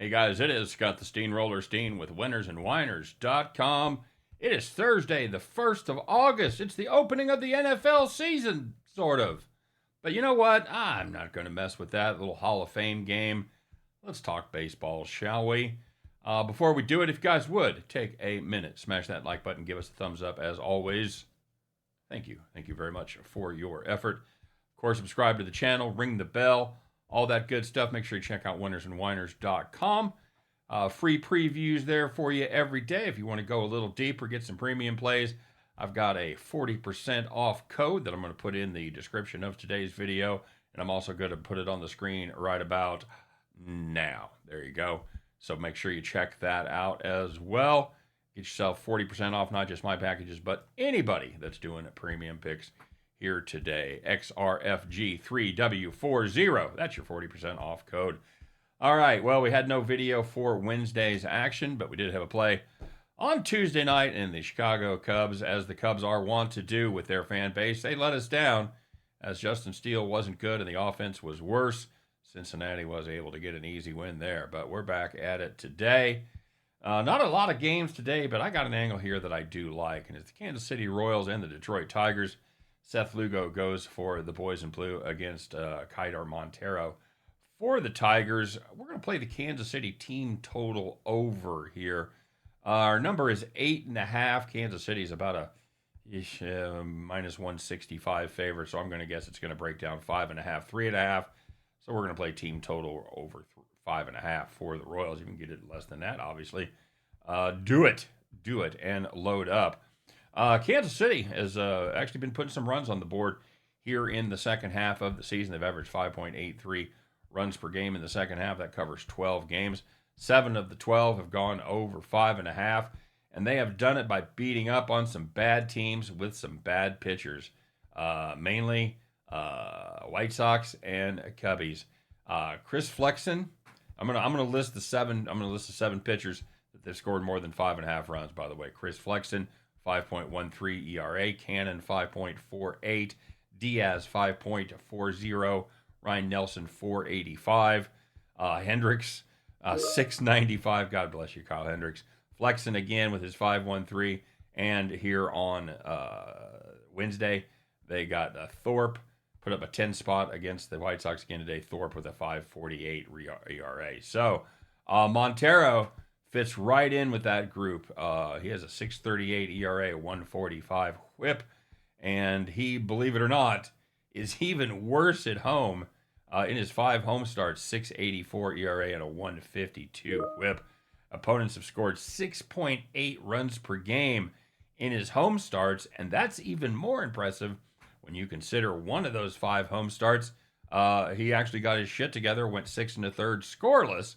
Hey guys, it is Scott the Steamroller Steen with winnersandwhiners.com. It is Thursday, the 1st of August. It's the opening of the NFL season, sort of. But you know what? I'm not going to mess with that little Hall of Fame game. Let's talk baseball, shall we? Before we do it, if you guys would, take a minute, smash that like button, give us a thumbs up as always. Thank you. Thank you very much for your effort. Of course, subscribe to the channel, ring the bell, all that good stuff. Make sure you check out winnersandwhiners.com. Free previews there for you every day. If you want to go a little deeper, get some premium plays, I've got a 40% off code that I'm going to put in the description of today's video. And I'm also going to put it on the screen right about now. There you go. So make sure you check that out as well. Get yourself 40% off, not just my packages, but anybody that's doing a premium picks here today. XRFG3W40. That's your 40% off code. All right, well, we had no video for Wednesday's action, but we did have a play on Tuesday night in the Chicago Cubs, as the Cubs are wont to do with their fan base. They let us down as Justin Steele wasn't good and the offense was worse. Cincinnati was able to get an easy win there, but we're back at it today. Not a lot of games today, but I got an angle here that I do like, and it's the Kansas City Royals and the Detroit Tigers. Seth Lugo goes for the boys in blue against Kaidar Montero. For the Tigers, we're going to play the Kansas City team total over here. Our number is 8.5. Kansas City is about a minus 165 favorite, so I'm going to guess it's going to break down 5.5, 3.5. So we're going to play team total over 5.5 for the Royals. You can get it less than that, obviously. Do it, and load up. Kansas City has actually been putting some runs on the board here in the second half of the season. They've averaged 5.83 runs per game in the second half. That covers 12 games. 7 of the 12 have gone over 5.5, and they have done it by beating up on some bad teams with some bad pitchers, mainly White Sox and Cubbies. Chris Flexen, I'm gonna list the seven. I'm gonna list the 7 pitchers that they've scored more than 5.5 runs. By the way, Chris Flexen, 5.13 ERA. Cannon, 5.48. Diaz, 5.40. Ryan Nelson, 485. Hendricks, 695. God bless you, Kyle Hendricks. Flexen again with his 513. And here on Wednesday, they got Thorpe, put up a 10 spot against the White Sox again today. Thorpe with a 548 ERA. So Montero fits right in with that group. He has a 638 ERA, a 145 whip. And he, believe it or not, is even worse at home. In his 5 home starts, 684 ERA and a 152 whip. Opponents have scored 6.8 runs per game in his home starts, and that's even more impressive when you consider one of those 5 home starts. He actually got his shit together, went 6 1/3 scoreless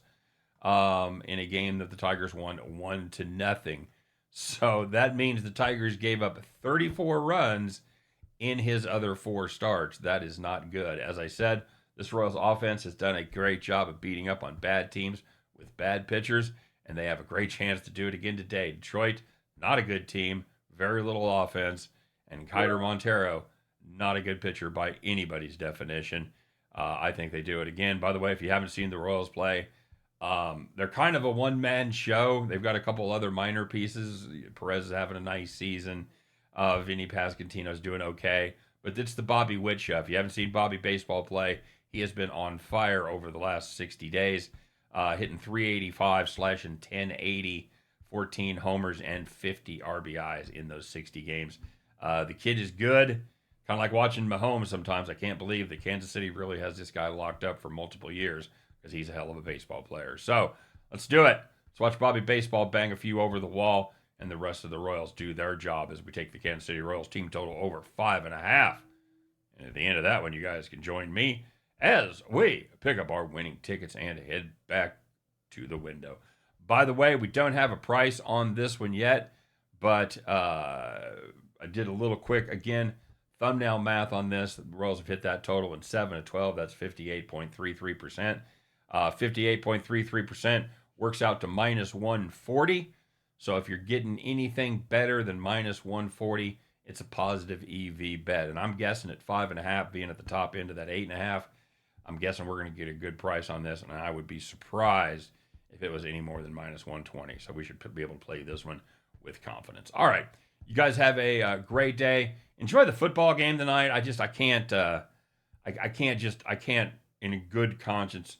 in a game that the Tigers won 1-0. So that means the Tigers gave up 34 runs in his other 4 starts. That is not good. As I said, this Royals offense has done a great job of beating up on bad teams with bad pitchers, and they have a great chance to do it again today. Detroit, not a good team, very little offense, and Kaidar Montero, not a good pitcher by anybody's definition. I think they do it again. By the way, if you haven't seen the Royals play, they're kind of a one-man show. They've got a couple other minor pieces. Perez is having a nice season. Vinny Pasquantino's doing okay. But it's the Bobby Witt show. If you haven't seen Bobby baseball play, he has been on fire over the last 60 days, hitting 385, slashing 1080, 14 homers, and 50 RBIs in those 60 games. The kid is good. Kind of like watching Mahomes sometimes. I can't believe that Kansas City really has this guy locked up for multiple years because he's a hell of a baseball player. So let's do it. Let's watch Bobby Baseball bang a few over the wall, and the rest of the Royals do their job as we take the Kansas City Royals team total over 5.5. And at the end of that one, you guys can join me as we pick up our winning tickets and head back to the window. By the way, we don't have a price on this one yet, but I did a little quick, again, thumbnail math on this. The Royals have hit that total in 7 of 12. That's 58.33%. 58.33% works out to minus 140. So if you're getting anything better than minus 140, it's a positive EV bet. And I'm guessing at 5.5 being at the top end of that 8.5, I'm guessing we're going to get a good price on this. And I would be surprised if it was any more than minus 120. So we should be able to play this one with confidence. All right. You guys have a great day. Enjoy the football game tonight. I can't in good conscience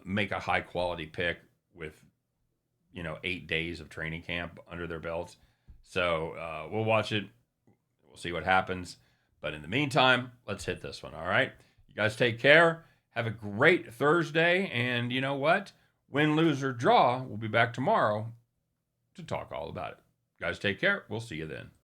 make a high quality pick with 8 days of training camp under their belts. So we'll watch it. We'll see what happens. But in the meantime, let's hit this one. All right. You guys take care. Have a great Thursday. And you know what? Win, lose, or draw, we'll be back tomorrow to talk all about it. You guys take care. We'll see you then.